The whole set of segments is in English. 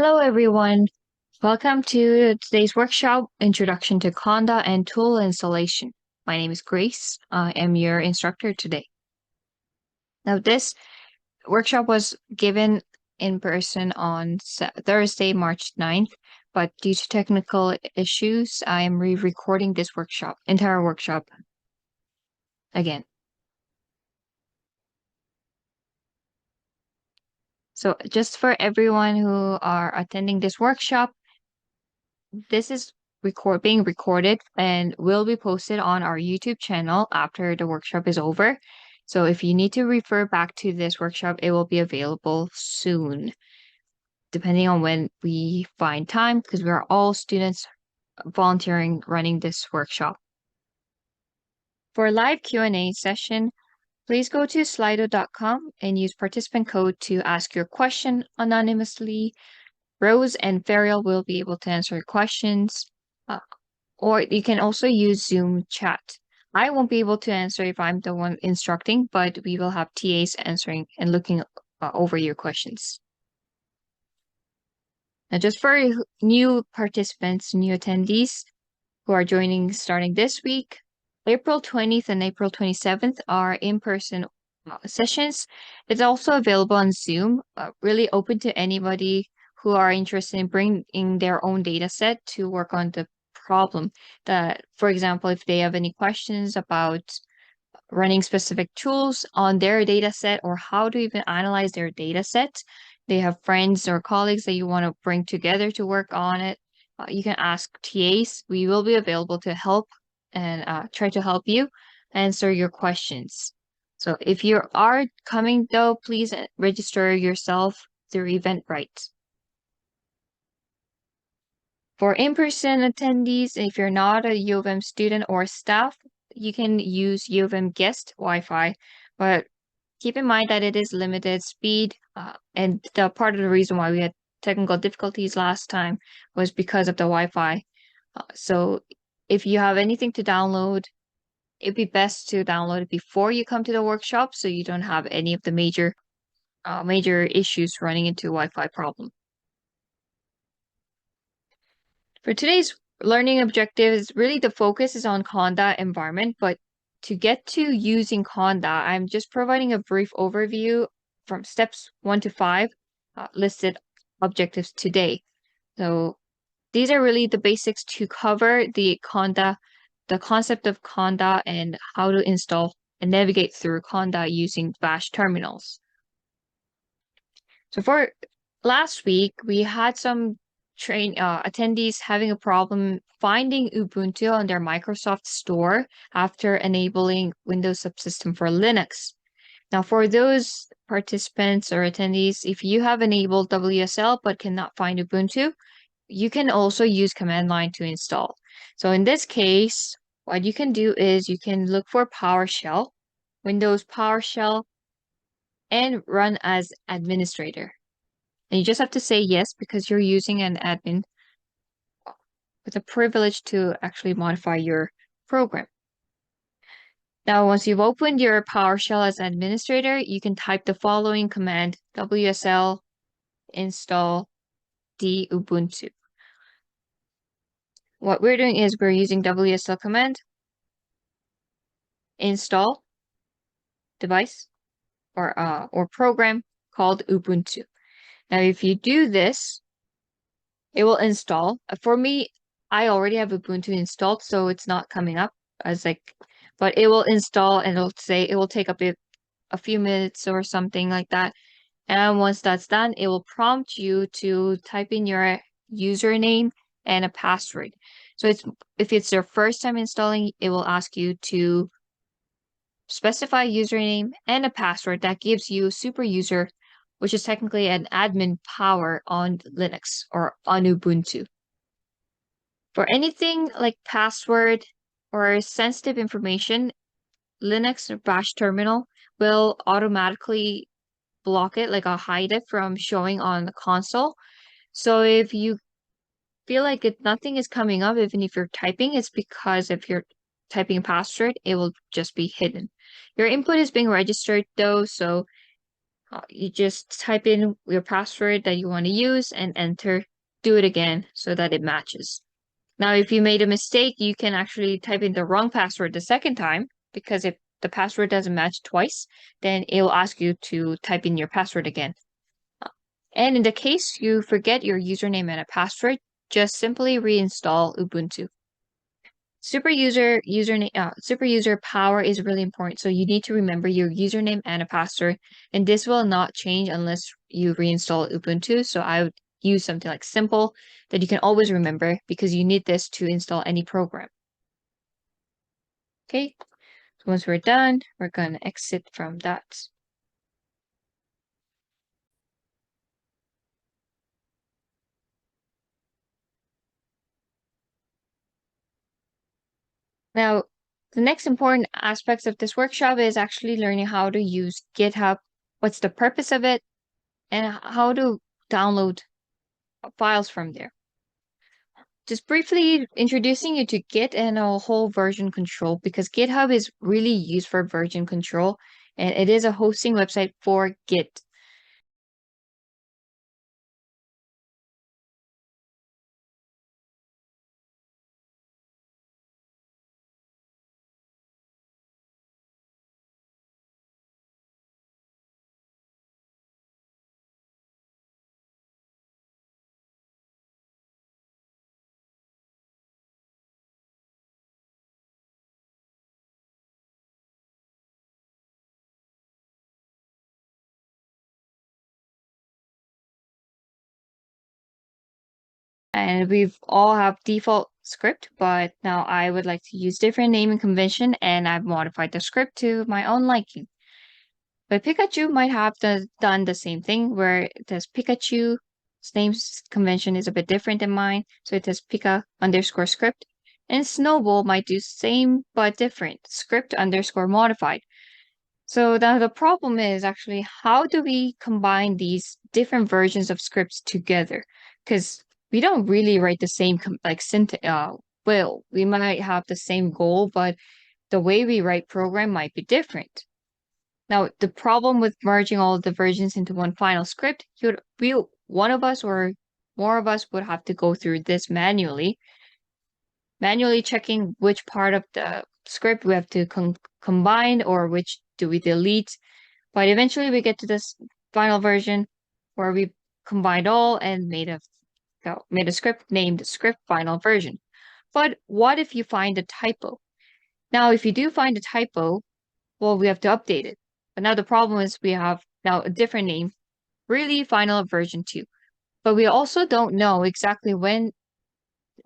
Hello, everyone. Welcome to today's workshop, Introduction to Conda and Tool Installation. My name is Grace. I am your instructor today. Now, this workshop was given in person on Thursday, March 9th, but due to technical issues, I am re-recording this entire workshop again. So just for everyone who are attending this workshop, this is being recorded and will be posted on our YouTube channel after the workshop is over. So if you need to refer back to this workshop, it will be available soon, depending on when we find time, because we are all students volunteering running this workshop. For a live Q&A session, please go to slido.com and use participant code to ask your question anonymously. Rose and Ferial will be able to answer your questions. Or you can also use Zoom chat. I won't be able to answer if I'm the one instructing, but we will have TAs answering and looking over your questions. Now, just for new participants, new attendees who are joining starting this week, April 20th and April 27th are in-person sessions. It's also available on Zoom, really open to anybody who are interested in bringing their own data set to work on the problem. That, for example, if they have any questions about running specific tools on their data set or how to even analyze their data set, they have friends or colleagues that you want to bring together to work on it, you can ask TAs. We will be available to help and try to help you answer your questions. So if you are coming though, please register yourself through Eventbrite. For in-person attendees, if you're not a U of M student or staff, you can use U of M guest Wi-Fi, but keep in mind that it is limited speed, and the part of the reason why we had technical difficulties last time was because of the Wi-Fi. So if you have anything to download, it'd be best to download it before you come to the workshop so you don't have any of the major issues running into Wi-Fi problem. For today's learning objectives, really the focus is on Conda environment, but to get to using Conda, I'm just providing a brief overview from steps 1 to 5 listed objectives today. So these are really the basics to cover the concept of Conda and how to install and navigate through Conda using Bash terminals. So for last week, we had some attendees having a problem finding Ubuntu on their Microsoft Store after enabling Windows subsystem for Linux. Now, for those participants or attendees, if you have enabled WSL but cannot find Ubuntu, you can also use command line to install. So in this case, what you can do is you can look for PowerShell, Windows PowerShell, and run as administrator. And you just have to say yes because you're using an admin with a privilege to actually modify your program. Now, once you've opened your PowerShell as administrator, you can type the following command, WSL install dubuntu. What we're doing is we're using WSL command, install device or program called Ubuntu. Now, if you do this, it will install. For me, I already have Ubuntu installed, so it's not coming up as but it will install and it'll say it will take a few minutes or something like that. And once that's done, it will prompt you to type in your username and a password. So if it's your first time installing, it will ask you to specify username and a password that gives you super user, which is technically an admin power on Linux or on Ubuntu. For anything like password or sensitive information, Linux or Bash terminal will automatically block it, like hide it from showing on the console. So if you feel like nothing is coming up, even if you're typing, it's because if you're typing a password, it will just be hidden. Your input is being registered though, so You just type in your password that you want to use and enter, do it again so that it matches. Now, if you made a mistake, you can actually type in the wrong password the second time, because if the password doesn't match twice, then it will ask you to type in your password again. And in the case you forget your username and a password, just simply reinstall Ubuntu. Super user power is really important. So you need to remember your username and a password, and this will not change unless you reinstall Ubuntu. So I would use something like simple that you can always remember, because you need this to install any program. Okay, so once we're done, we're going to exit from that. Now, the next important aspects of this workshop is actually learning how to use GitHub, what's the purpose of it, and how to download files from there. Just briefly introducing you to Git and a whole version control, because GitHub is really used for version control, and it is a hosting website for Git. And we've all have default script, but now I would like to use different naming convention, and I've modified the script to my own liking. But Pikachu might have done the same thing, where it says Pikachu's name convention is a bit different than mine, so it says Pika underscore script. And Snowball might do same but different, script underscore modified. So now the problem is actually, how do we combine these different versions of scripts together? Because we don't really write the same like syntax. Well, we might have the same goal, but the way we write program might be different. Now, the problem with merging all of the versions into one final script, one of us or more of us would have to go through this manually checking which part of the script we have to combine, or which do we delete. But eventually we get to this final version where we combined all and made a script named script final version. But what if you find a typo? Now, if you do find a typo, well, we have to update it. But now the problem is we have now a different name, really final version 2. But we also don't know exactly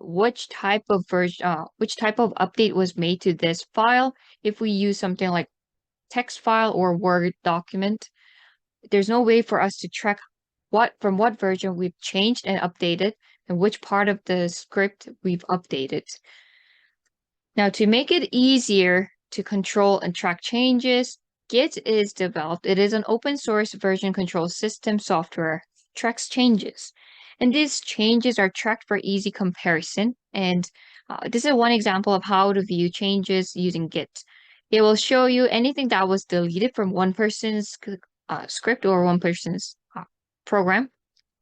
which type of update was made to this file. If we use something like text file or Word document, there's no way for us to track from what version we've changed and updated, and which part of the script we've updated. Now, to make it easier to control and track changes, Git is developed. It is an open source version control system software, tracks changes. And these changes are tracked for easy comparison. And this is one example of how to view changes using Git. It will show you anything that was deleted from one person's script or one person's program.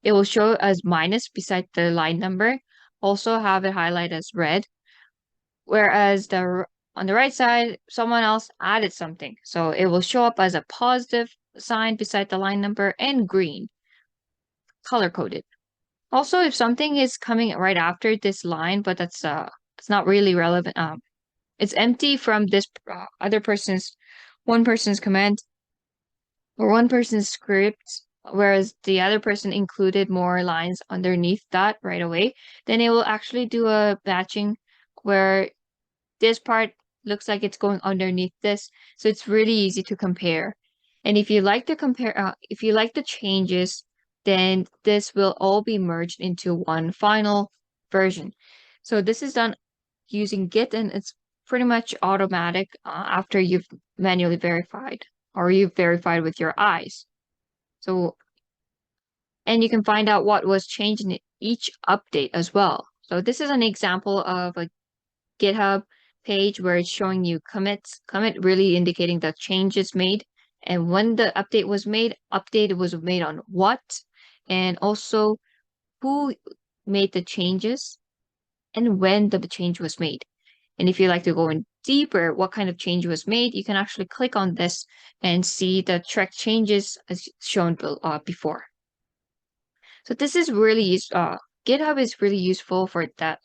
It will show as minus beside the line number. Also have it highlighted as red. Whereas on the right side, someone else added something. So it will show up as a positive sign beside the line number and green, color-coded. Also, if something is coming right after this line, but it's not really relevant, it's empty from this one person's command or one person's script, whereas the other person included more lines underneath that right away, then it will actually do a batching where this part looks like it's going underneath this. So it's really easy to compare. And if you like to if you like the changes, then this will all be merged into one final version. So this is done using Git, and it's pretty much automatic after you've manually verified, or you've verified with your eyes. So, and you can find out what was changed in each update as well. So this is an example of a GitHub page where it's showing you commit really indicating the changes made, and when the update was made on what, and also who made the changes and when the change was made. And if you'd like to go in deeper, what kind of change was made, you can actually click on this and see the track changes as shown before. So this is really GitHub is really useful for that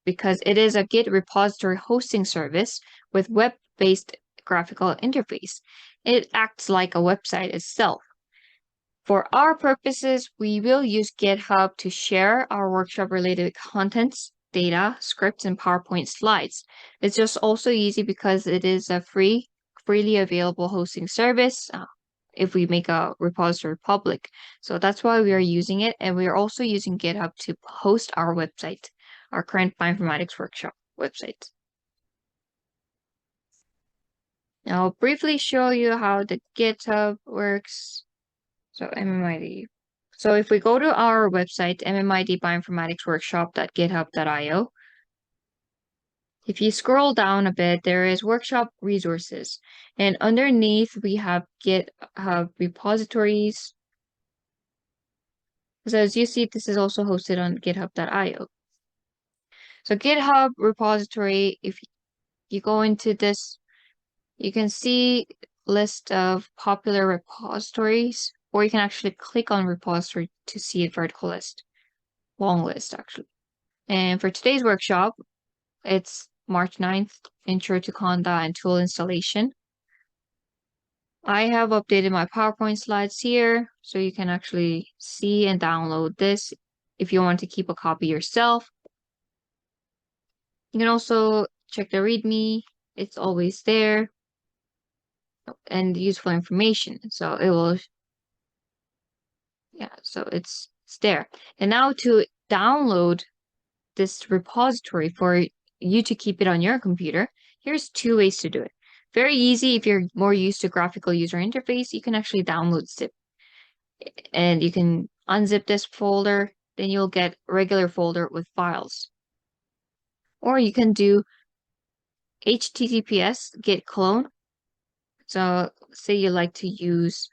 because it is a Git repository hosting service with web-based graphical interface. It acts like a website itself. For our purposes, we will use GitHub to share our workshop-related contents, data, scripts, and PowerPoint slides. It's just also easy because it is a freely available hosting service if we make a repository public. So that's why we are using it, and we are also using GitHub to host our website, our current Bioinformatics Workshop website. Now I'll briefly show you how the GitHub works. So MMID. So if we go to our website, MMID Bioinformatics Workshop.github.io, if you scroll down a bit, there is workshop resources. And underneath, we have GitHub repositories. So as you see, this is also hosted on github.io. So GitHub repository, if you go into this, you can see list of popular repositories, or you can actually click on repository to see a vertical list, long list actually. And for today's workshop, it's March 9th, Intro to Conda and Tool Installation. I have updated my PowerPoint slides here, so you can actually see and download this if you want to keep a copy yourself. You can also check the README. It's always there. And useful information. So it will, so it's there. And now to download this repository for you to keep it on your computer, here's two ways to do it. Very easy. If you're more used to graphical user interface, you can actually download zip. And you can unzip this folder, then you'll get a regular folder with files. Or you can do HTTPS git clone. So say you like to use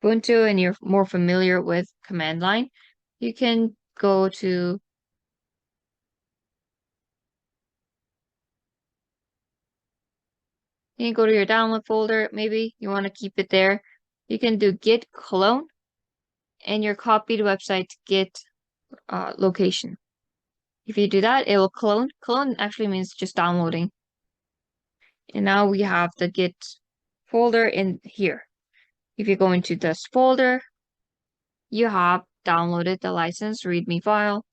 Ubuntu and you're more familiar with command line, you can go to your download folder. Maybe you want to keep it there. You can do git clone and your copied website git location. If you do that, it will clone. Clone actually means just downloading. And now we have the git folder in here. If you go into this folder, you have downloaded the license README file.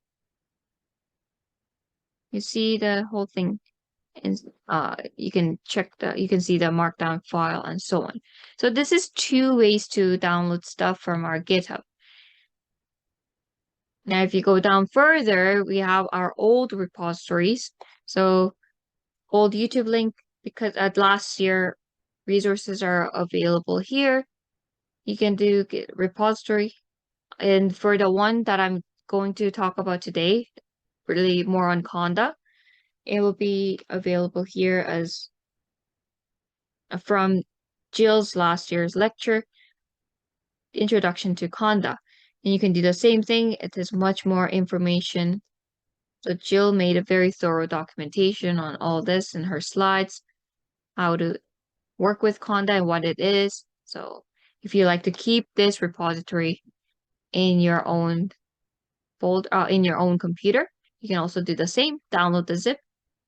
You see the whole thing. And you can see the markdown file and so on. So this is two ways to download stuff from our GitHub. Now, if you go down further, we have our old repositories. So old YouTube link, because at last year, resources are available here. You can do Git repository. And for the one that I'm going to talk about today, really more on Conda, it will be available here as from Jill's last year's lecture, Introduction to Conda. And you can do the same thing. It is much more information. So Jill made a very thorough documentation on all this in her slides, how to work with Conda and what it is. So if you like to keep this repository in your own folder, in your own computer, you can also do the same, download the zip,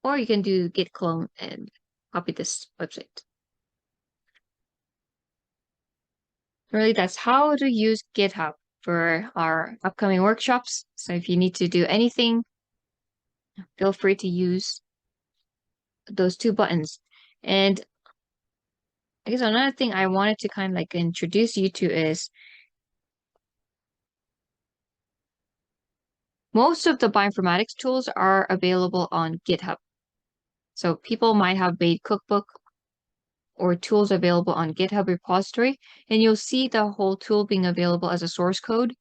or you can do git clone and copy this website. Really, that's how to use GitHub for our upcoming workshops. So if you need to do anything, feel free to use those two buttons. And I guess another thing I wanted to kind of like introduce you to is most of the bioinformatics tools are available on GitHub. So people might have made cookbook or tools available on GitHub repository, and you'll see the whole tool being available as a source code.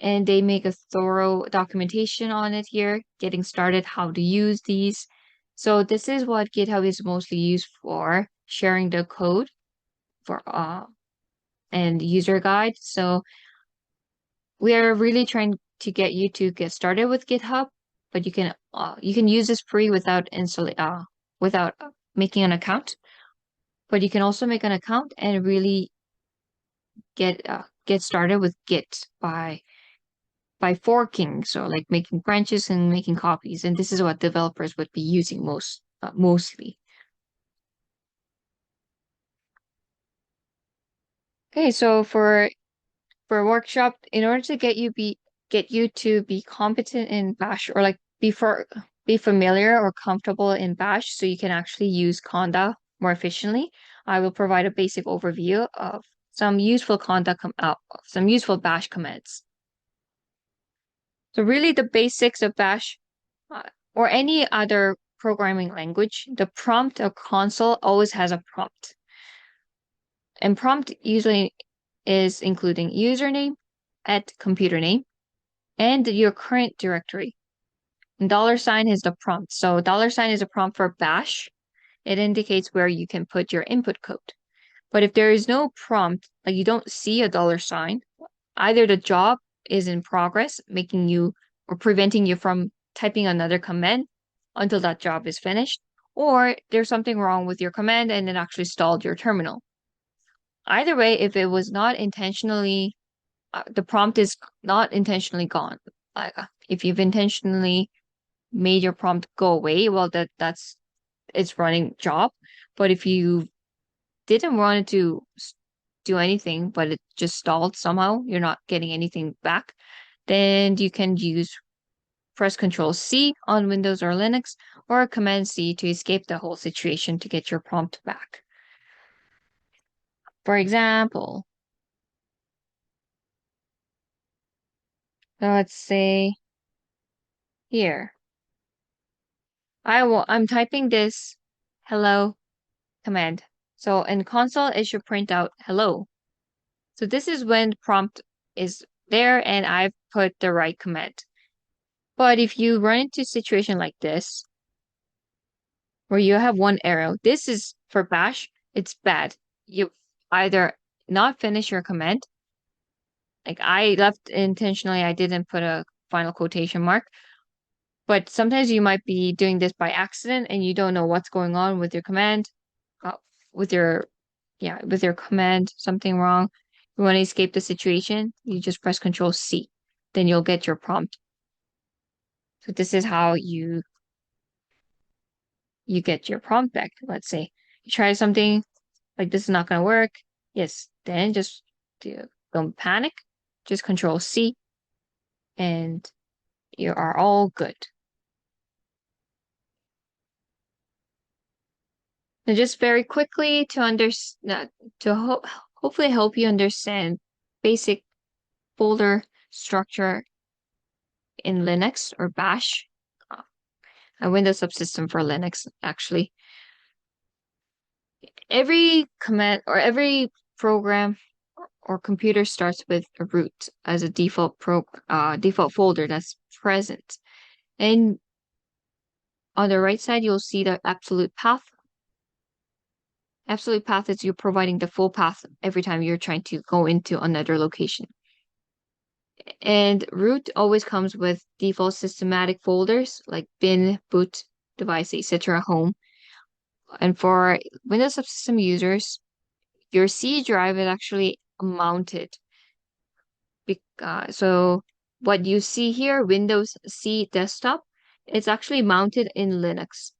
And they make a thorough documentation on it here, getting started, how to use these. So this is what GitHub is mostly used for, sharing the code. for and user guide. So we are really trying to get you to get started with GitHub, but you can use this free without making an account. But you can also make an account and really get started with Git by forking, so like making branches and making copies. And this is what developers would be using mostly. Okay, so for a workshop, in order to get you to be competent in Bash, or like be familiar or comfortable in Bash, so you can actually use Conda more efficiently, I will provide a basic overview of some useful some useful Bash commands. So really the basics of Bash or any other programming language, the prompt or console always has a prompt. And prompt usually is including username, computer name, and your current directory. And $sign is the prompt. So $sign is a prompt for Bash. It indicates where you can put your input code. But if there is no prompt, like you don't see a $sign, either the job is in progress, making you or preventing you from typing another command until that job is finished, or there's something wrong with your command and it actually stalled your terminal. Either way, if it was not intentionally, the prompt is not intentionally gone. If you've intentionally made your prompt go away, well, that's its running job. But if you didn't want it to do anything, but it just stalled somehow, you're not getting anything back, then you can press Control C on Windows or Linux, or Command C to escape the whole situation to get your prompt back. For example, let's say here, I'm typing this hello command. So in console, it should print out hello. So this is when the prompt is there and I've put the right command. But if you run into a situation like this, where you have one arrow, this is for Bash, it's bad. You either not finish your command, like I left intentionally, I didn't put a final quotation mark, but sometimes you might be doing this by accident and you don't know what's going on with your command, with your command, something wrong. You want to escape the situation, you just press Control C. Then you'll get your prompt. So this is how you get your prompt back. Let's say you try something like this is not going to work. Yes, then just don't panic. Just Control C and you are all good. Now, just very quickly hopefully help you understand basic folder structure in Linux or Bash, a Windows subsystem for Linux, actually. Every command or every program or computer starts with a root as a default folder that's present. And on the right side, you'll see the absolute path. Absolute path is you're providing the full path every time you're trying to go into another location. And root always comes with default systematic folders like bin, boot, device, etc., home. And for Windows subsystem users, your C drive is actually mounted. So what you see here, Windows C desktop, it's actually mounted in Linux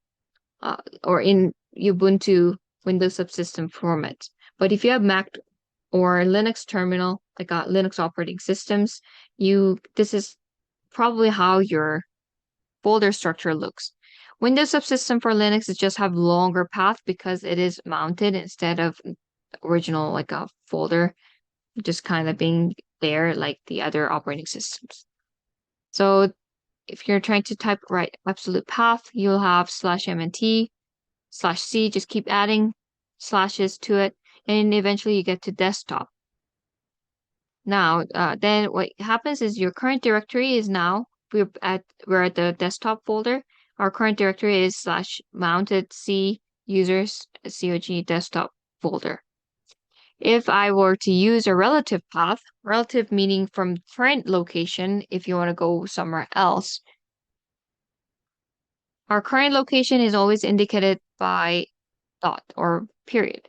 or in Ubuntu Windows subsystem format. But if you have Mac or Linux terminal, like Linux operating systems, this is probably how your folder structure looks. Windows subsystem for Linux is just have longer path because it is mounted instead of original like a folder just kind of being there like the other operating systems. So if you're trying to type right absolute path, you'll have /mnt /c, just keep adding slashes to it, and eventually you get to desktop. Now, then what happens is your current directory is now, we're at the desktop folder. Our current directory is /mounted C users cog desktop folder. If I were to use a relative path, relative meaning from current location, if you want to go somewhere else, our current location is always indicated by dot or period.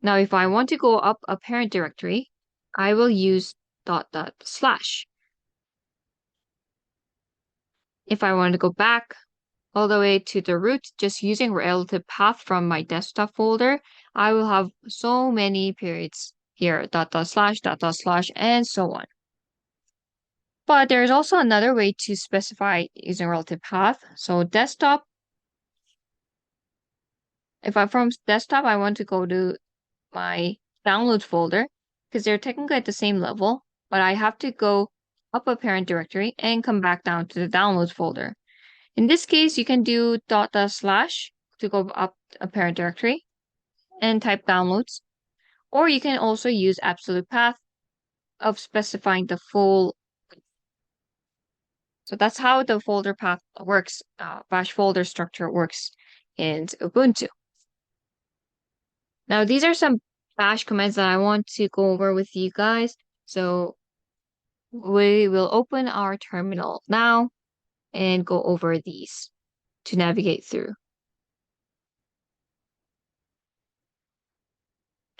Now, if I want to go up a parent directory, I will use dot dot slash. If I want to go back all the way to the root, just using relative path from my desktop folder, I will have so many periods here, dot dot slash, and so on. But there's also another way to specify using relative path. So desktop, if I'm from desktop, I want to go to my download folder because they're technically at the same level, but I have to go up a parent directory and come back down to the download folder. In this case, you can do dot dot slash to go up a parent directory and type downloads, or you can also use absolute path of specifying the full. So that's how the folder path works, bash folder structure works in Ubuntu. Now, these are some bash commands that I want to go over with you guys. So we will open our terminal now and go over these to navigate through.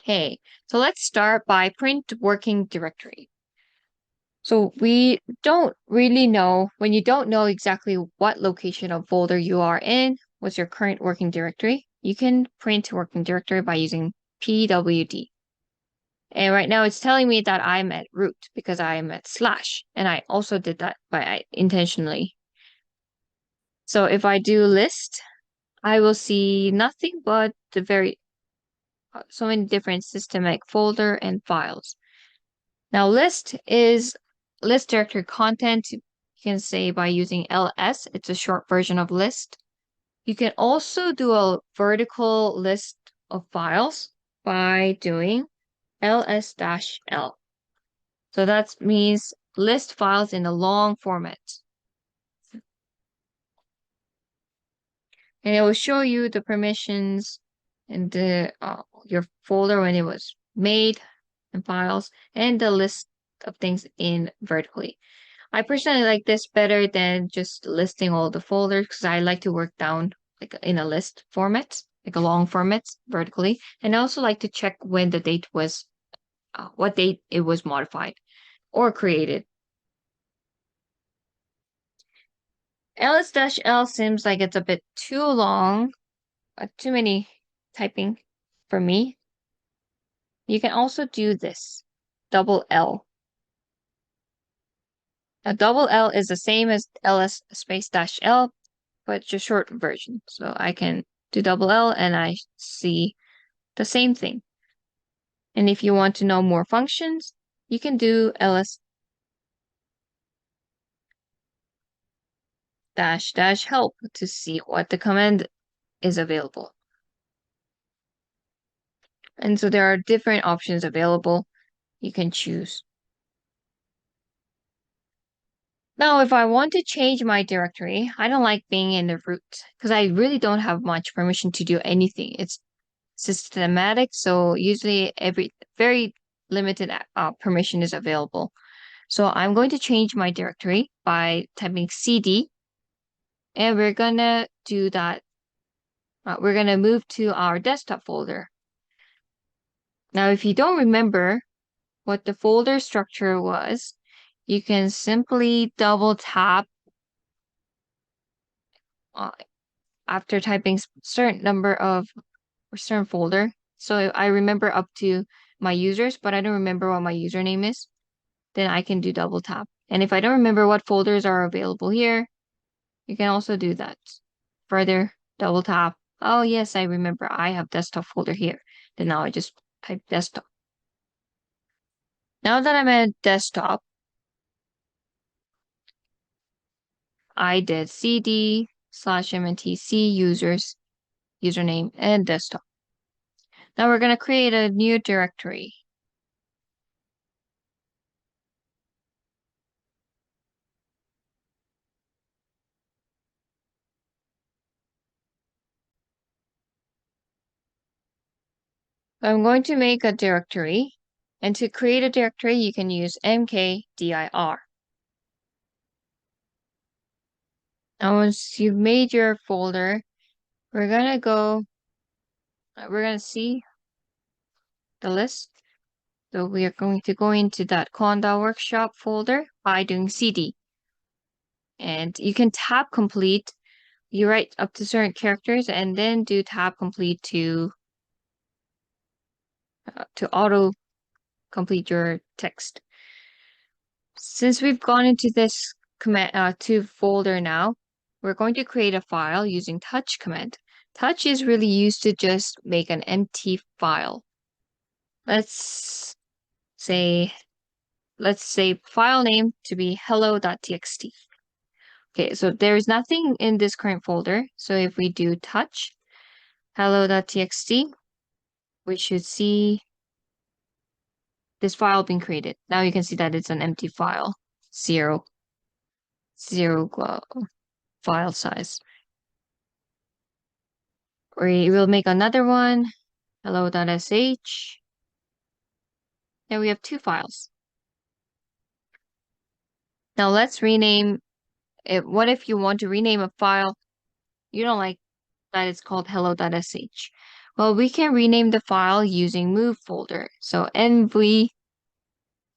Okay, so let's start by print working directory. So we don't really know, when you don't know exactly what location of folder you are in, what's your current working directory, you can print working directory by using pwd. And right now it's telling me that I'm at root because I'm at slash. And I also did that by intentionally. So if I do list, I will see nothing but the so many different systemic folder and files. Now list is list directory content. You can say by using ls, it's a short version of list. You can also do a vertical list of files by doing ls-l. So that means list files in a long format. And it will show you the permissions and the your folder when it was made and files and the list of things in vertically. I personally like this better than just listing all the folders because I like to work down like in a list format, like a long format vertically. And I also like to check when the date was, what date it was modified or created. ls-l seems like it's a bit too long, too many typing for me. You can also do this, double L. Now, double L is the same as ls space dash L, but just short version. So I can do double L and I see the same thing. And if you want to know more functions, you can do ls dash dash help to see what the command is available. And so there are different options available. You can choose. Now, if I want to change my directory, I don't like being in the root because I really don't have much permission to do anything. It's systematic, so usually very limited permission is available. So I'm going to change my directory by typing cd, and we're gonna do that. We're gonna move to our desktop folder. Now, if you don't remember what the folder structure was, you can simply double tap after typing certain number of or certain folder. So I remember up to my users, but I don't remember what my username is. Then I can do double tap. And if I don't remember what folders are available here, you can also do that. Further, double tap. Oh yes, I remember I have desktop folder here. Then now I just type desktop. Now that I'm at desktop, I did cd/mntc users, username, and desktop. Now we're going to create a new directory. I'm going to make a directory, and to create a directory, you can use mkdir. Now, once you've made your folder, we're gonna see the list. So we are going to go into that Conda workshop folder by doing cd. And you can tab complete. You write up to certain characters and then do tab complete to auto complete your text. Since we've gone into this command to folder now, we're going to create a file using touch command. Touch is really used to just make an empty file. Let's say file name to be hello.txt. Okay, so there's nothing in this current folder. So if we do touch hello.txt, we should see this file being created. Now you can see that it's an empty file, zero file size. We will make another one, hello.sh. Now we have 2 files. Now let's rename it. What if you want to rename a file you don't like that it's called hello.sh? Well, we can rename the file using move folder. So mv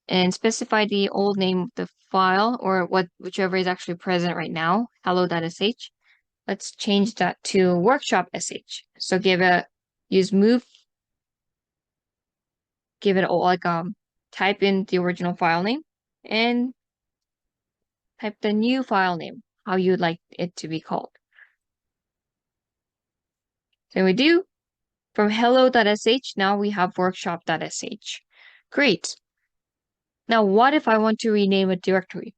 and specify the old name of the file or whichever is actually present right now, hello.sh. Let's change that to workshop.sh. So use move, give it type in the original file name and type the new file name, how you'd like it to be called. So we do. From hello.sh, now we have workshop.sh. Great. Now, what if I want to rename a directory?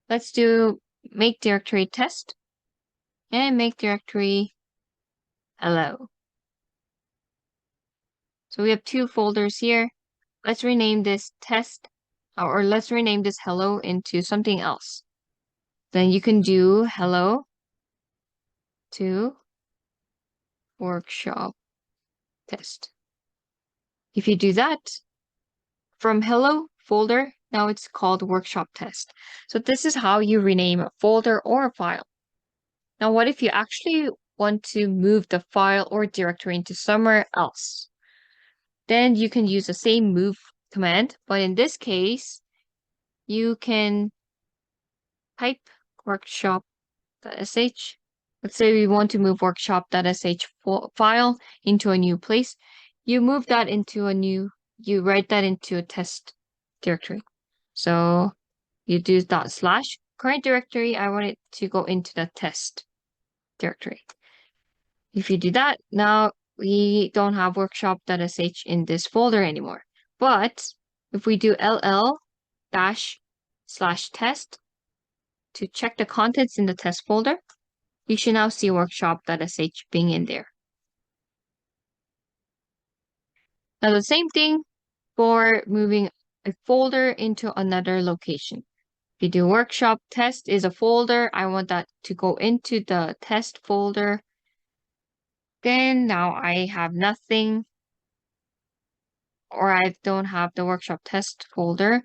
Let's do make directory test and make directory hello. So we have 2 folders here. Let's rename this test, or let's rename this hello into something else. Then you can do hello to workshop test. If you do that, from hello folder, now it's called workshop test. So this is how you rename a folder or a file. Now, what if you actually want to move the file or directory into somewhere else? Then you can use the same move command, but in this case, you can type workshop.sh. Let's say we want to move workshop.sh file into a new place. You move that into you write that into a test directory. So you do / current directory. I want it to go into the test directory. If you do that, now we don't have workshop.sh in this folder anymore. But if we do ll-/test to check the contents in the test folder, you should now see workshop.sh being in there. Now the same thing for moving a folder into another location. If you do workshop test is a folder, I want that to go into the test folder. Then now I have nothing, or I don't have the workshop test folder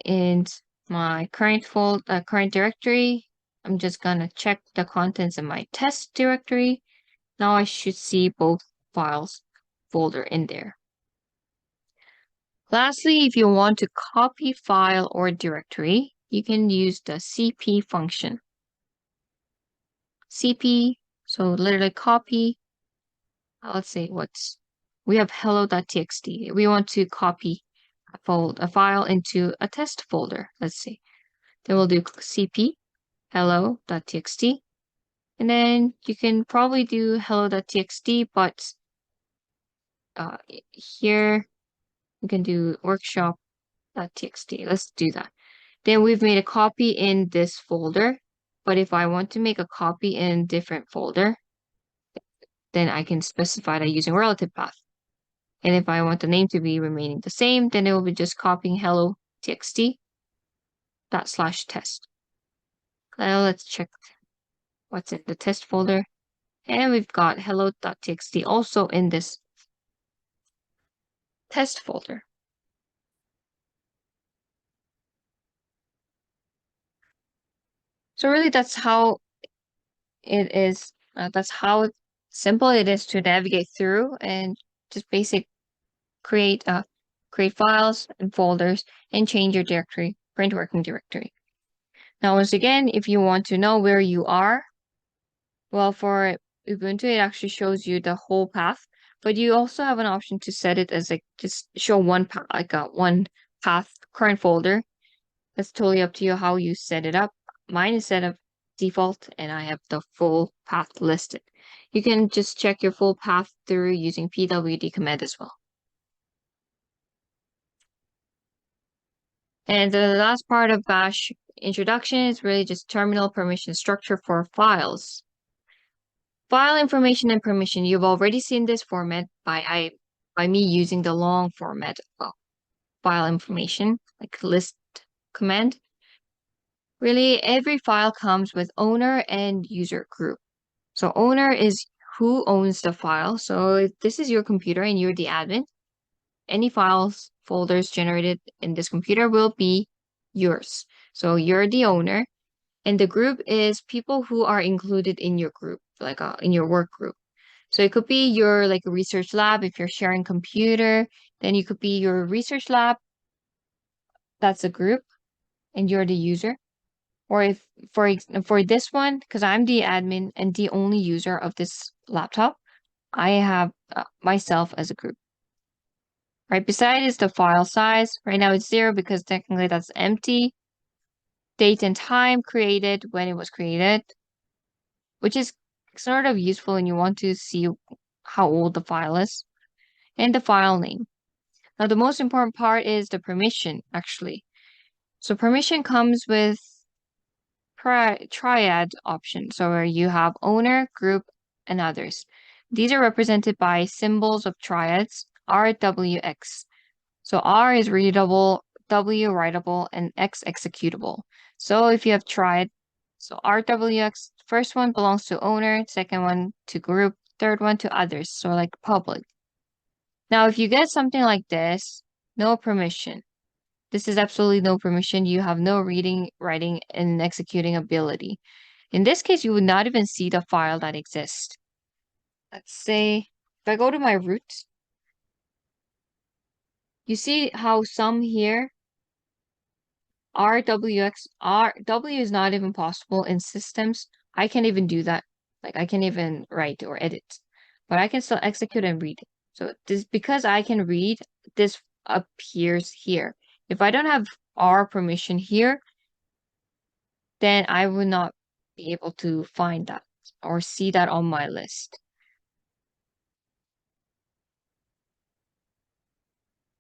in my current directory. I'm just gonna check the contents in my test directory. Now I should see both files folder in there. Lastly, if you want to copy file or directory, you can use the cp function. cp, so literally copy. Let's say we have hello.txt. We want to copy a file into a test folder. Let's see. Then we'll do cp hello.txt. And then you can probably do hello.txt, but here we can do workshop.txt. Let's do that. Then we've made a copy in this folder. But if I want to make a copy in different folder, then I can specify that using relative path. And if I want the name to be remaining the same, then it will be just copying hello.txt /test. Now let's check what's in the test folder. And we've got hello.txt also in this test folder. So really that's how it is. That's how simple it is to navigate through and just basic create files and folders and change your directory, print working directory. Now, once again, if you want to know where you are, well, for Ubuntu, it actually shows you the whole path, but you also have an option to set it as like just show one path, like a one path current folder. That's totally up to you how you set it up. Mine is set up default and I have the full path listed. You can just check your full path through using pwd command as well. And the last part of Bash introduction is really just terminal permission structure for files. File information and permission. You've already seen this format by me using the long format of file information, like list command. Really, every file comes with owner and user group. So owner is who owns the file. So if this is your computer and you're the admin, any files, folders generated in this computer will be yours. So you're the owner. And the group is people who are included in your group, like in your work group. So it could be your like research lab. If you're sharing computer, then you could be your research lab. That's a group and you're the user. Or if for this one, because I'm the admin and the only user of this laptop, I have myself as a group. Right beside is the file size. Right now it's 0 because technically that's empty. Date and time created, when it was created, which is sort of useful when you want to see how old the file is, and the file name. Now, the most important part is the permission, actually. So permission comes with triad option. So where you have owner, group, and others. These are represented by symbols of triads, R, W, X. So R is readable, W writable, and X executable. So if you have triad, so RWX, first one belongs to owner, second one to group, third one to others, so like public. Now, if you get something like this, no permission. This is absolutely no permission. You have no reading, writing, and executing ability. In this case, you would not even see the file that exists. Let's say, if I go to my root, you see how some here RWX, W is not even possible in systems. I can't even do that. Like I can't even write or edit, but I can still execute and read. So this because I can read, this appears here. If I don't have R permission here, then I would not be able to find that or see that on my list.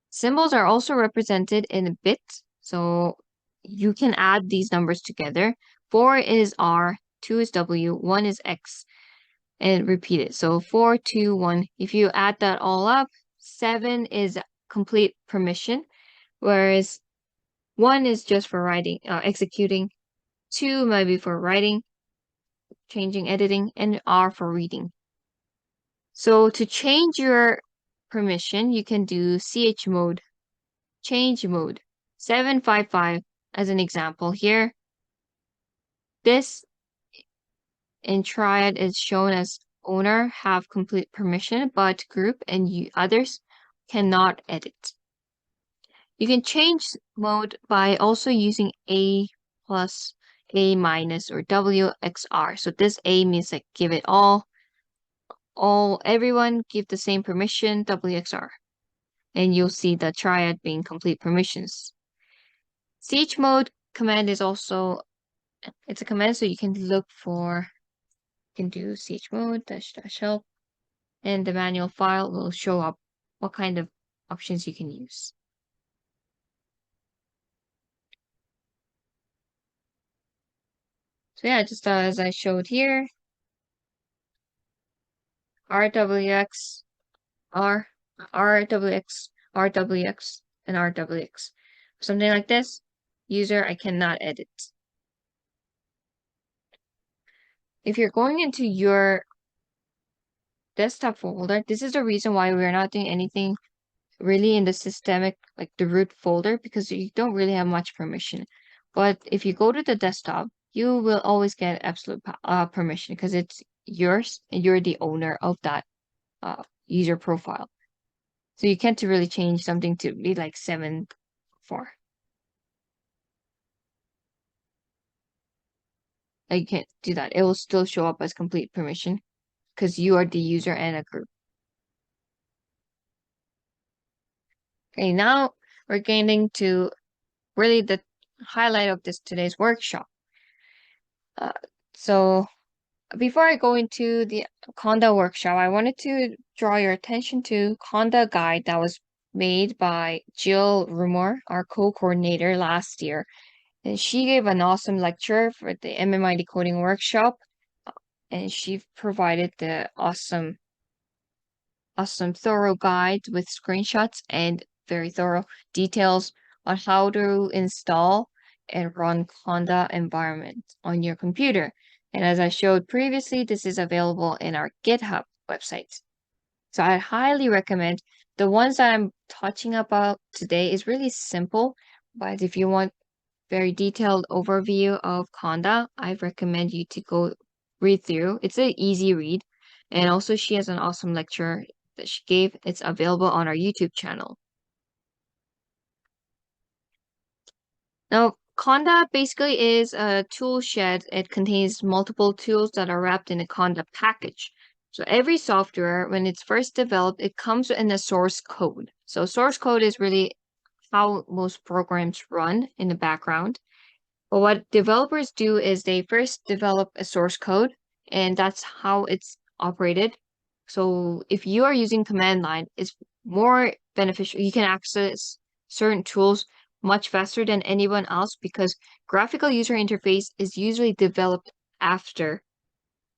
Symbols are also represented in bits, so you can add these numbers together. 4 is R, 2 is W, 1 is X, and repeat it. So 4, 2, 1. If you add that all up, 7 is complete permission, whereas 1 is just for writing, executing, 2 might be for writing, changing, editing, and R for reading. So to change your permission, you can do chmod, change mode, 755 as an example here. This in triad is shown as owner have complete permission, but group and others cannot edit. You can change mode by also using A plus, A minus, or WXR. So this A means like give it all, everyone give the same permission, WXR. And you'll see the triad being complete permissions. Chmod command is also, it's a command so you can look for, you can do chmod -- help, and the manual file will show up what kind of options you can use. So yeah, just as I showed here, RWX, RWX, RWX, and RWX. Something like this, user, I cannot edit. If you're going into your desktop folder, this is the reason why we're not doing anything really in the systemic, like the root folder, because you don't really have much permission. But if you go to the desktop, you will always get absolute permission because it's yours and you're the owner of that user profile. So you can't really change something to be like 7.4. Like, you can't do that. It will still show up as complete permission because you are the user and a group. Okay, now we're getting to really the highlight of today's workshop. Uh, so before I go into the Conda workshop, I wanted to draw your attention to Conda guide that was made by Jill Rumor, our co-coordinator last year. And she gave an awesome lecture for the MMID coding workshop, and she provided the awesome thorough guide with screenshots and very thorough details on how to install and run Conda environment on your computer. And as I showed previously, this is available in our GitHub website. So I highly recommend the ones that I'm touching about today is really simple, but if you want very detailed overview of Conda, I recommend you to go read through. It's an easy read. And also she has an awesome lecture that she gave. It's available on our YouTube channel. Now, Conda basically is a tool shed. It contains multiple tools that are wrapped in a Conda package. So every software, when it's first developed, it comes in a source code. So source code is really how most programs run in the background. But what developers do is they first develop a source code, and that's how it's operated. So if you are using command line, it's more beneficial. You can access certain tools much faster than anyone else because graphical user interface is usually developed after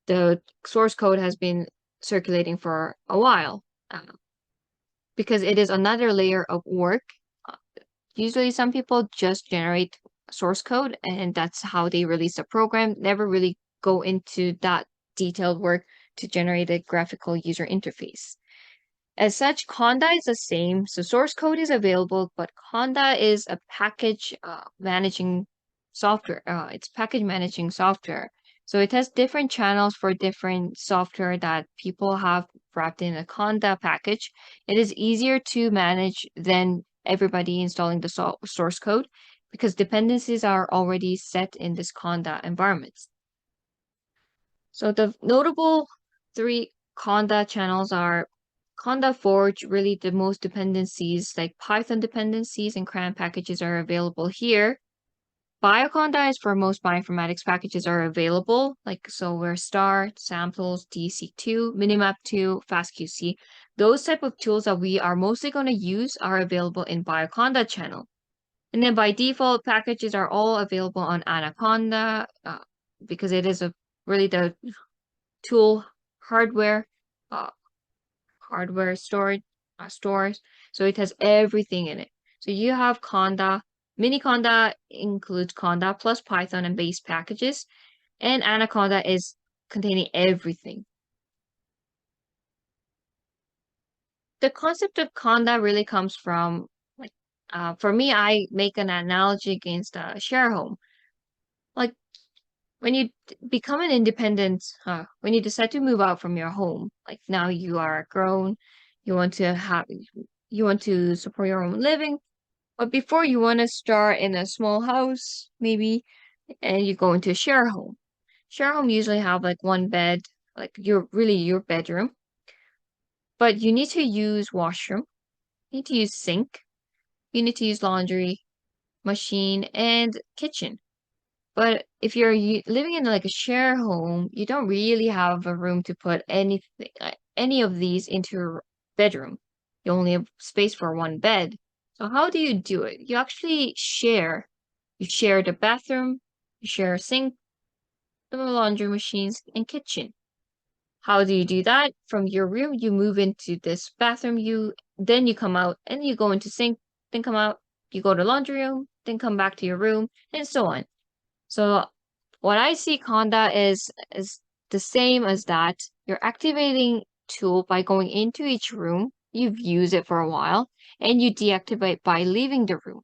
the source code has been circulating for a while, because it is another layer of work. Usually some people just generate source code and that's how they release a program, never really go into that detailed work to generate a graphical user interface. As such, Conda is the same. So source code is available, but Conda is a package managing software. It's package managing software. So it has different channels for different software that people have wrapped in a Conda package. It is easier to manage than everybody installing the source code because dependencies are already set in this Conda environment. So the notable 3 Conda channels are Conda Forge, really the most dependencies like Python dependencies and CRAN packages are available here. Bioconda is for most bioinformatics packages are available, like Solver Star, Samples, DC2, Minimap2, FastQC. Those type of tools that we are mostly going to use are available in Bioconda channel. And then by default, packages are all available on Anaconda because it is really the tool hardware stores. So it has everything in it. So you have Conda. Mini Conda includes Conda plus Python and base packages. And Anaconda is containing everything. The concept of Conda really comes from, like, for me, I make an analogy against a share home. Like, when you become an independent, when you decide to move out from your home, like now you are grown, you want to support your own living, but before you want to start in a small house, maybe, and you go into a share home. Share home usually have like one bed, like your bedroom, but you need to use washroom, you need to use sink, you need to use laundry machine and kitchen. But if you're living in like a share home, you don't really have a room to put any of these into your bedroom. You only have space for one bed. So how do you do it? You actually share. You share the bathroom, you share a sink, the laundry machines, and kitchen. How do you do that? From your room, you move into this bathroom, then you come out and you go into sink, then come out, you go to laundry room, then come back to your room, and so on. So what I see Conda is the same as that. You're activating tool by going into each room you've used it for a while, and you deactivate by leaving the room.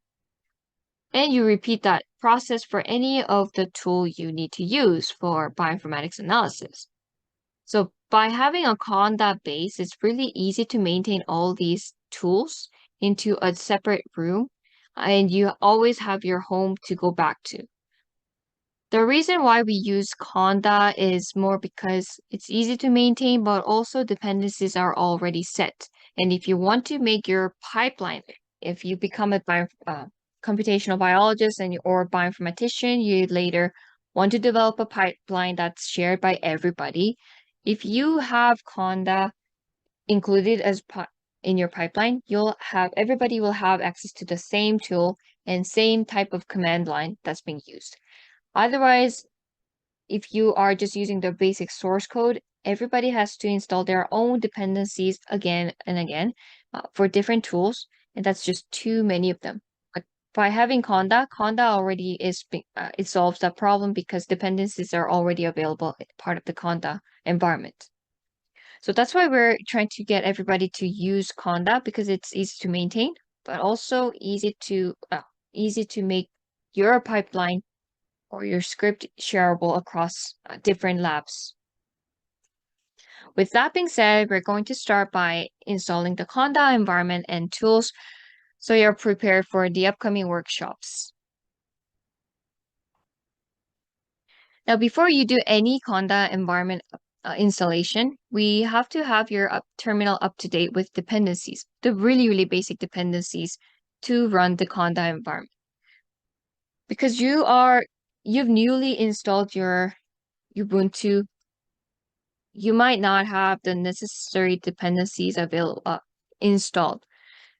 And you repeat that process for any of the tool you need to use for bioinformatics analysis. So by having a Conda base, it's really easy to maintain all these tools into a separate room, and you always have your home to go back to. The reason why we use Conda is more because it's easy to maintain, but also dependencies are already set. And if you want to make your pipeline, if you become a computational biologist or bioinformatician, you later want to develop a pipeline that's shared by everybody. If you have Conda included as in your pipeline, everybody will have access to the same tool and same type of command line that's being used. Otherwise, if you are just using the basic source code, everybody has to install their own dependencies again and again for different tools, and that's just too many of them. But by having Conda already it solves that problem because dependencies are already available as part of the Conda environment. So that's why we're trying to get everybody to use Conda because it's easy to maintain, but also easy to make your pipeline or your script shareable across different labs. With that being said, we're going to start by installing the Conda environment and tools so you're prepared for the upcoming workshops. Now, before you do any Conda environment installation, we have to have your terminal up to date with dependencies, the really, really basic dependencies to run the Conda environment. Because you've newly installed your Ubuntu, you might not have the necessary dependencies installed.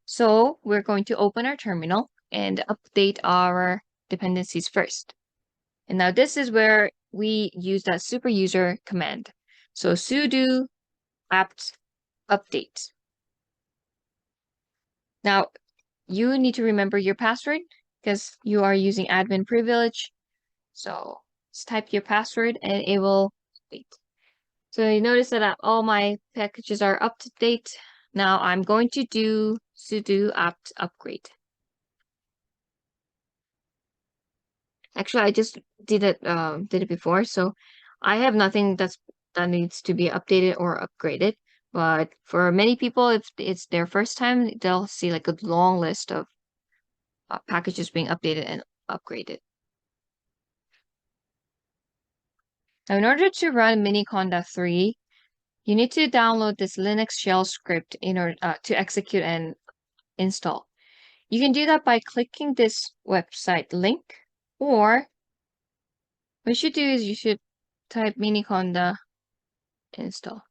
So we're going to open our terminal and update our dependencies first. And now this is where we use that super user command. So sudo apt update. Now you need to remember your password because you are using admin privilege. So just type your password and it will update. So you notice that all my packages are up to date. Now I'm going to do sudo apt upgrade. Actually, I just did it before, so I have nothing that needs to be updated or upgraded. But for many people, if it's their first time, they'll see like a long list of packages being updated and upgraded. Now, in order to run Miniconda 3, you need to download this Linux shell script in order to execute and install. You can do that by clicking this website link, or what you should do is you should type Miniconda install.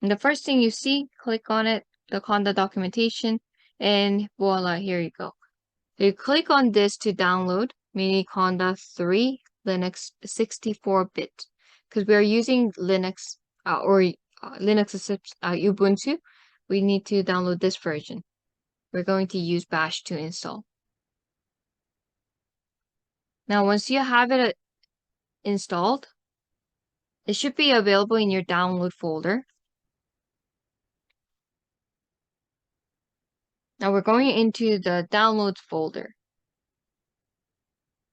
And the first thing you see, click on it, the Conda documentation, and voila, here you go. So you click on this to download Miniconda 3 Linux 64-bit because we are using Linux Linux Ubuntu. We need to download this version. We're going to use bash to install. Now, once you have it installed, it should be available in your download folder. Now we're going into the downloads folder.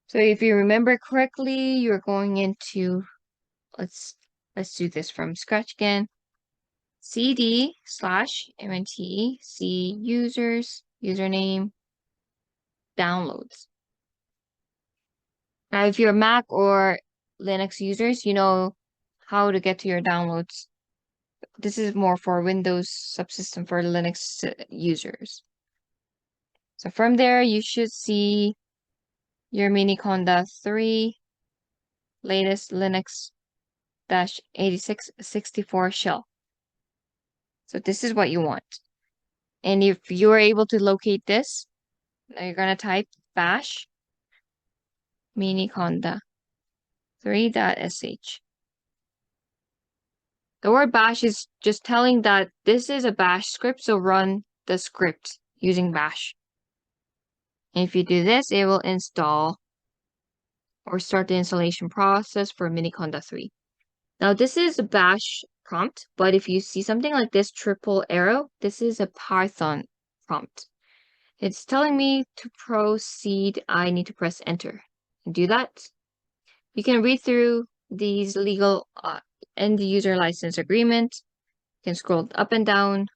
So if you remember correctly, you're going into, let's do this from scratch again. cd/mntc users, username, downloads. Now, if you're Mac or Linux users, you know how to get to your downloads. This is more for Windows subsystem for Linux users. So from there, you should see your Miniconda 3 latest Linux-8664 shell. So this is what you want. And if you are able to locate this, now you're going to type bash Miniconda 3.sh. The word bash is just telling that this is a bash script, so run the script using bash. And if you do this, it will install or start the installation process for Miniconda 3. Now this is a bash prompt, but if you see something like this triple arrow, this is a Python prompt. It's telling me to proceed. I need to press enter and do that. You can read through these legal end user license agreement. You can scroll up and down.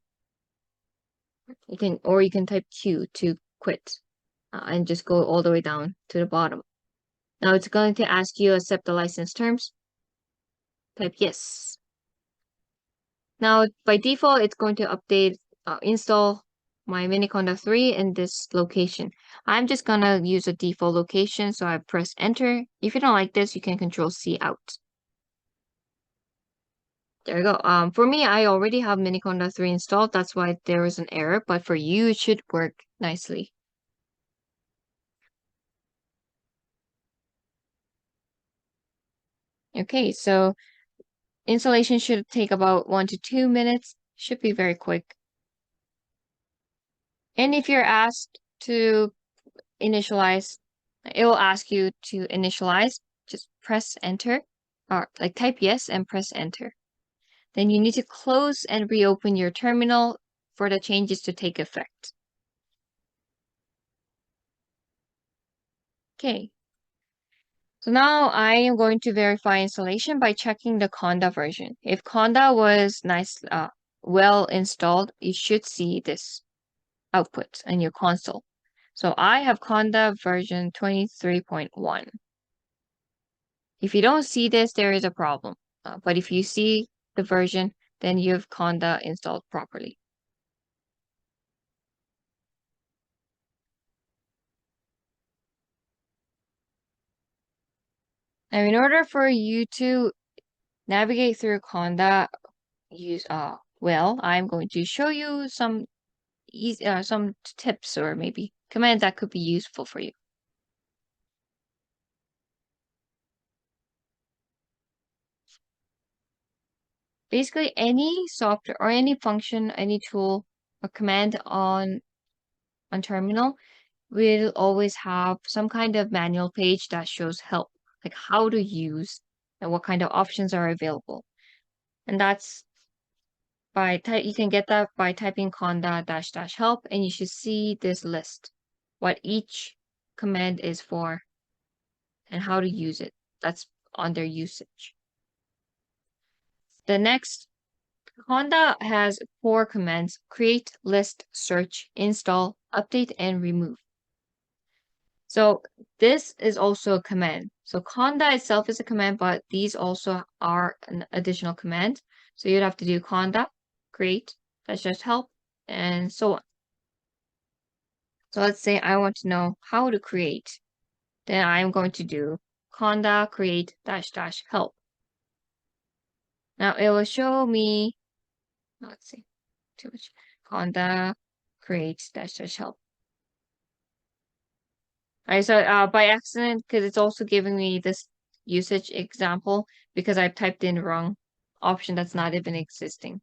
You can type Q to quit and just go all the way down to the bottom. Now it's going to ask you accept the license terms. Type yes. Now by default, it's going to update, install my Miniconda 3 in this location. I'm just gonna use a default location, so I press enter. If you don't like this, you can Control C out. There we go. For me, I already have Miniconda 3 installed. That's why there was an error, but for you, it should work nicely. Okay, so installation should take about 1 to 2 minutes. Should be very quick. And if you're asked to initialize, it will ask you to initialize. Just press enter, or like type yes and press enter. Then you need to close and reopen your terminal for the changes to take effect. Okay. So now I am going to verify installation by checking the Conda version. If Conda was well installed, you should see this output in your console. So I have Conda version 23.1. If you don't see this, there is a problem. But if you see the version, then you have Conda installed properly. Now, in order for you to navigate through Conda, well, I'm going to show you some tips or maybe commands that could be useful for you. Basically, any software or any function, any tool or command on terminal will always have some kind of manual page that shows help, like how to use and what kind of options are available. And that's you can get that by typing conda -- help, and you should see this list, what each command is for and how to use it. That's under usage. The next, Conda has 4 commands: create, list, search, install, update, and remove. So this is also a command. So Conda itself is a command, but these also are an additional command. So you'd have to do Conda, create, -- help, and so on. So let's say I want to know how to create. Then I'm going to do Conda create -- help. Now it will show me, let's see, too much. Conda create -- help. Alright, so by accident, because it's also giving me this usage example because I've typed in the wrong option that's not even existing.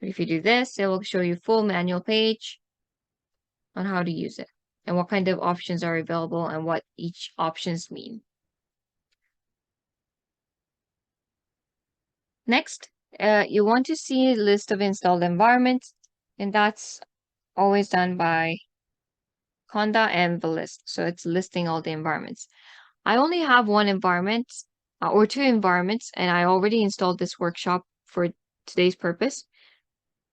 If you do this, it will show you full manual page on how to use it and what kind of options are available and what each options mean. Next, you want to see a list of installed environments, and that's always done by Conda and the list. So it's listing all the environments. I only have one environment or 2 environments, and I already installed this workshop for today's purpose.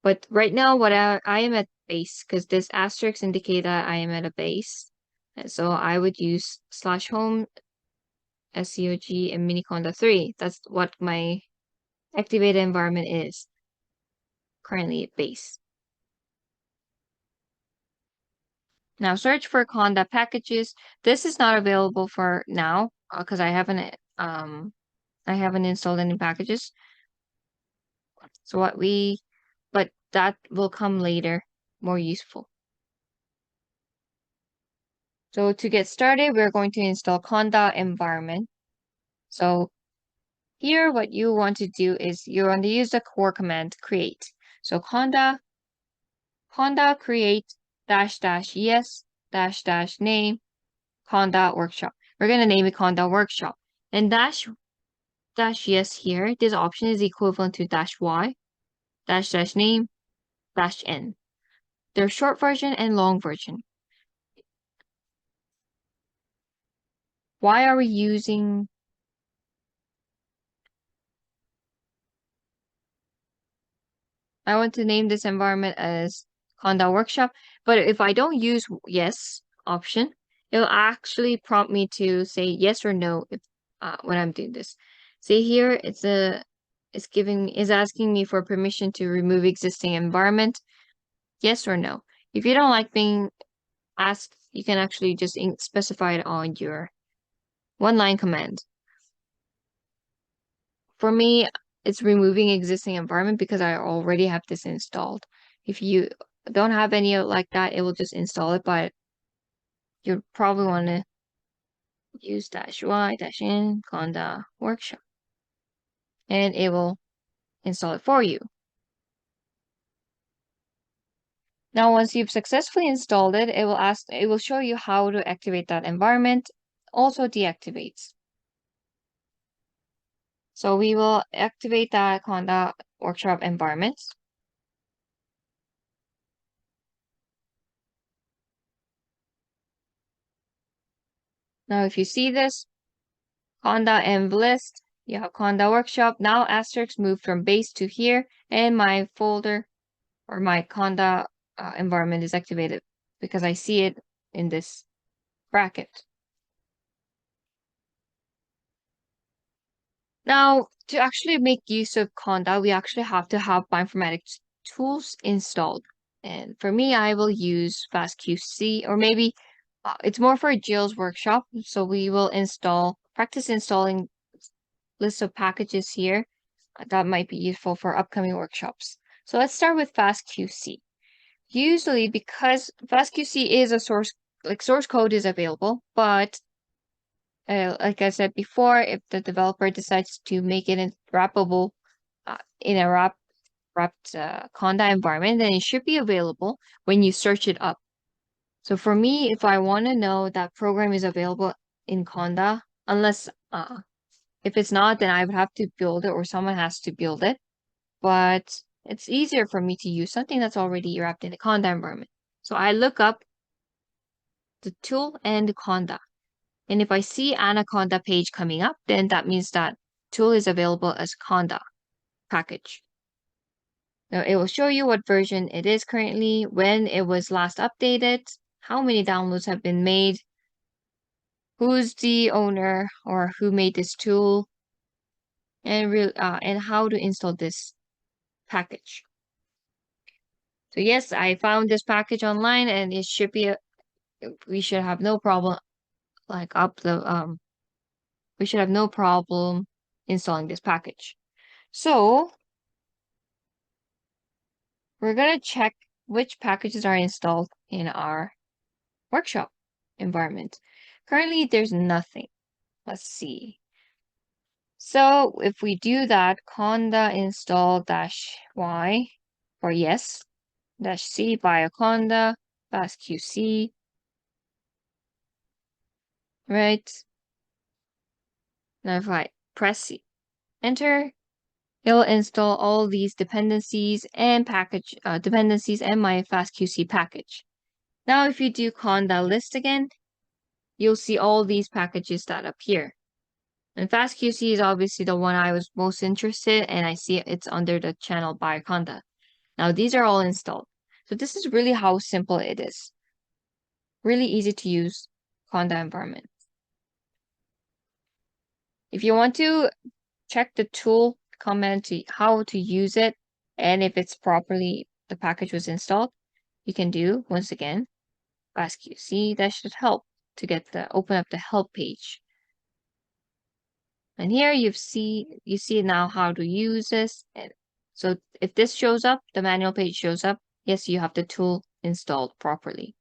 But right now, what I am at base, because this asterisk indicate that I am at a base. And so I would use /home, SCOG, and Miniconda 3. That's what my activated environment is currently at base. Now search for Conda packages. This is not available for now because I haven't installed any packages. So but that will come later, more useful. So to get started, we're going to install Conda environment. So here, what you want to do is you want to use the core command create. So Conda create -- yes -- name Conda workshop. we're going to name it Conda Workshop. And dash yes here, this option is equivalent to dash y, dash name, dash n. There's short version and long version. Why are we using... I want to name this environment as Conda Workshop, but if I don't use yes option, it'll actually prompt me to say yes or no if when I'm doing this. See here, it's asking me for permission to remove existing environment, yes or no. If you don't like being asked, you can actually just specify it on your one-line command. For me, it's removing existing environment because I already have this installed. If you don't have any like that, it will just install it, but you probably want to use -y -n conda workshop, and it will install it for you. Now, once you've successfully installed it, it will show you how to activate that environment, also deactivates. So we will activate that Conda workshop environment. Now, if you see this, Conda env list, you have Conda workshop. Now asterisk moved from base to here, and my folder or my Conda environment is activated because I see it in this bracket. Now, to actually make use of Conda, we actually have to have bioinformatics tools installed. And for me, I will use FastQC, or maybe it's more for Jill's workshop. So we will practice installing list of packages here that might be useful for upcoming workshops. So let's start with FastQC. Usually, because FastQC is a source code is available, but like I said before, if the developer decides to make it wrappable in a wrapped Conda environment, then it should be available when you search it up. So for me, if I want to know that program is available in Conda, unless if it's not, then I would have to build it or someone has to build it. But it's easier for me to use something that's already wrapped in the Conda environment. So I look up the tool and the Conda. And if I see Anaconda page coming up, then that means that tool is available as Conda package. Now it will show you what version it is currently, when it was last updated, how many downloads have been made, who's the owner or who made this tool, and how to install this package. So yes, I found this package online, and it should be we should have no problem we should have no problem installing this package. So we're gonna check which packages are installed in our workshop environment. Currently, there's nothing. Let's see. So if we do that, conda install -y or yes, -c bioconda, fastqc, right? Now if I press enter, it will install all these dependencies and dependencies and my fastqc package. Now if you do conda list again, you'll see all these packages that appear. And FastQC is obviously the one I was most interested in, and I see it's under the channel Bioconda. Now these are all installed. So this is really how simple it is. Really easy to use Conda environment. If you want to check the tool command to how to use it, and if it's properly, the package was installed, you can do, once again, FastQC. That should help to open up the help page. And here you see now how to use this. And so if this shows up, the manual page shows up, yes, you have the tool installed properly.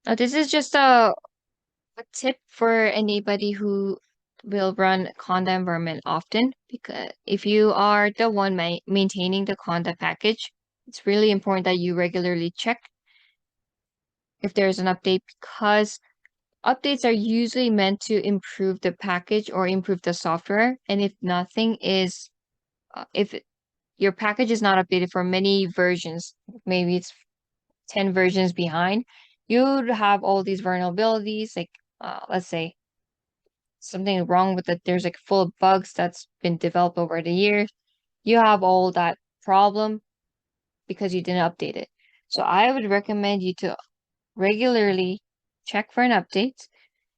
Now this is just a tip for anybody who will run Conda environment often, because if you are the one maintaining the Conda package, it's really important that you regularly check if there's an update, because updates are usually meant to improve the package or improve the software. And if nothing is, if your package is not updated for many versions, maybe it's 10 versions behind, you'd have all these vulnerabilities, like let's say something wrong with it, there's like full of bugs that's been developed over the years. You have all that problem because you didn't update it. So I would recommend you to regularly check for an update.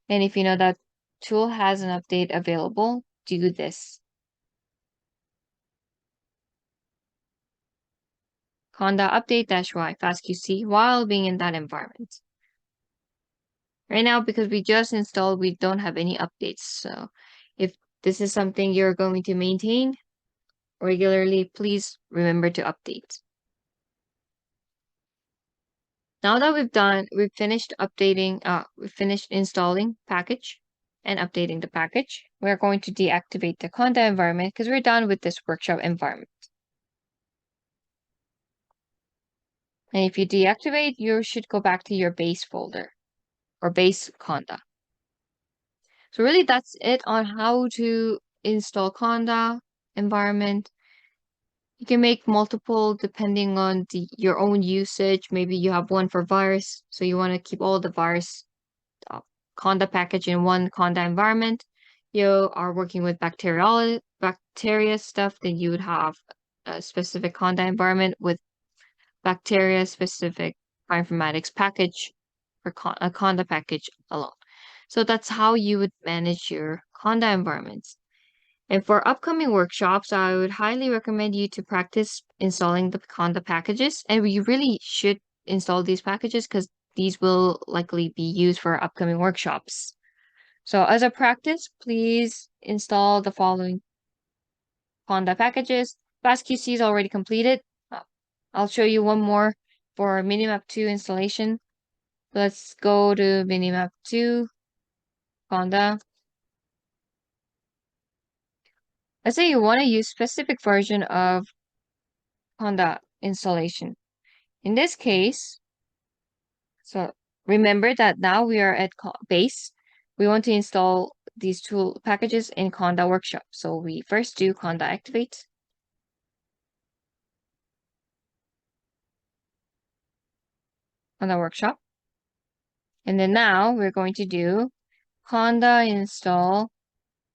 And if you know that tool has an update available, do this. Conda update -y fastqc while being in that environment. Right now, because we just installed, we don't have any updates. So if this is something you're going to maintain regularly, please remember to update. Now that we've finished we've finished installing package and updating the package. We're going to deactivate the Conda environment because we're done with this workshop environment. And if you deactivate, you should go back to your base folder or base Conda. So really that's it on how to install Conda environment. You can make multiple depending on your own usage. Maybe you have one for virus, so you want to keep all the virus Conda package in one Conda environment. You are working with bacteria stuff, then you would have a specific Conda environment with bacteria specific bioinformatics package for a Conda package alone. So that's how you would manage your Conda environments. And for upcoming workshops, I would highly recommend you to practice installing the Conda packages. And you really should install these packages because these will likely be used for upcoming workshops. So as a practice, please install the following Conda packages. FastQC is already completed. I'll show you one more for Minimap 2 installation. Let's go to Minimap 2, Conda. Let's say you want to use specific version of Conda installation. In this case, so remember that now we are at base. We want to install these tool packages in Conda Workshop. So we first do Conda activate. Conda Workshop. And then now we're going to do Conda install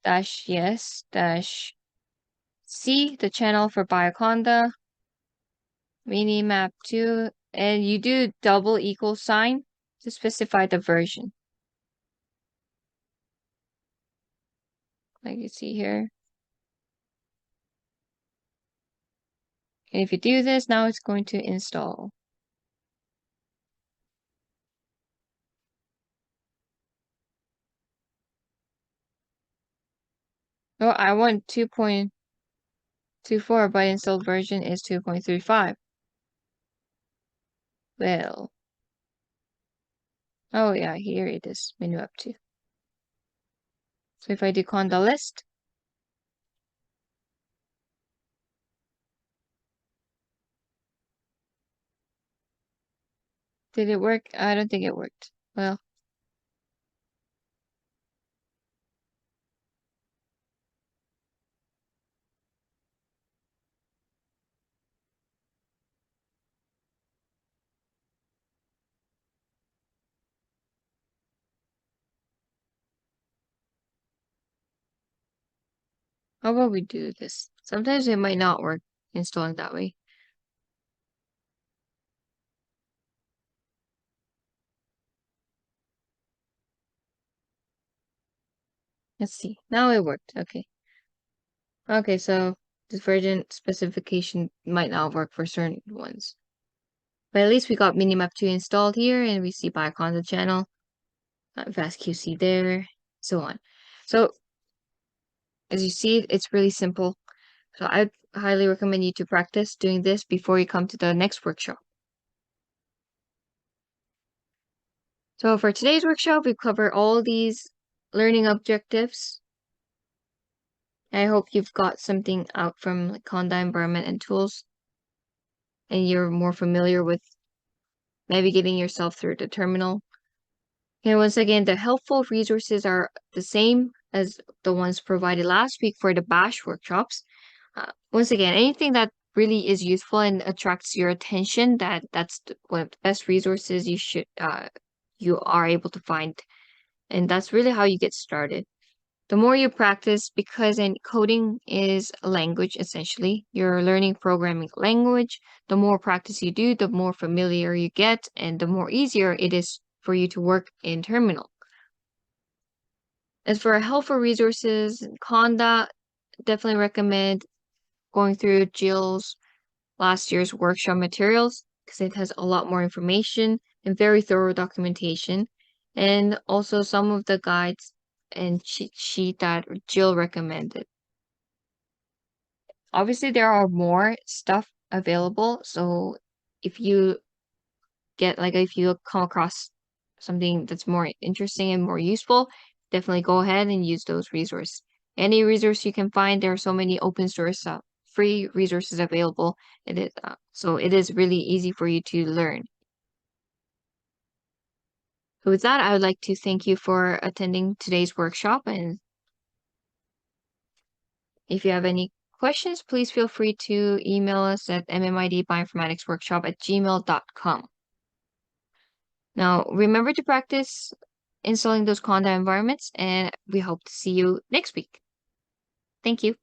-yes -c, the channel for Bioconda, Minimap 2, and you do double equal sign to specify the version. Like you see here. And if you do this, now it's going to install. Oh, I want 2.24, but installed version is 2.35. Well. Oh yeah, here it is, menu up to. So if I do Conda list, did it work? I don't think it worked. Well. How about we do this? Sometimes it might not work installing that way. Let's see. Now it worked. Okay. Okay, so this version specification might not work for certain ones. But at least we got Minimap 2 installed here, and we see Bioconda channel, FastQC there, so on. So as you see, it's really simple. So I highly recommend you to practice doing this before you come to the next workshop. So for today's workshop, we cover all these learning objectives. I hope you've got something out from like Conda environment and tools, and you're more familiar with navigating yourself through the terminal. And once again, the helpful resources are the same as the ones provided last week for the Bash workshops. Once again, anything that really is useful and attracts your attention, that's one of the best resources you are able to find. And that's really how you get started. The more you practice, because coding is a language essentially, you're learning programming language. The more practice you do, the more familiar you get, and the more easier it is for you to work in terminal. As for helpful resources, Conda, definitely recommend going through Jill's last year's workshop materials because it has a lot more information and very thorough documentation, and also some of the guides and cheat sheet that Jill recommended. Obviously, there are more stuff available, so if you if you come across something that's more interesting and more useful, definitely go ahead and use those resources. Any resource you can find, there are so many open source free resources available. So it is really easy for you to learn. So with that, I would like to thank you for attending today's workshop. And if you have any questions, please feel free to email us at MMID Bioinformatics Workshop at gmail.com. Now, remember to practice installing those Conda environments, and we hope to see you next week. Thank you.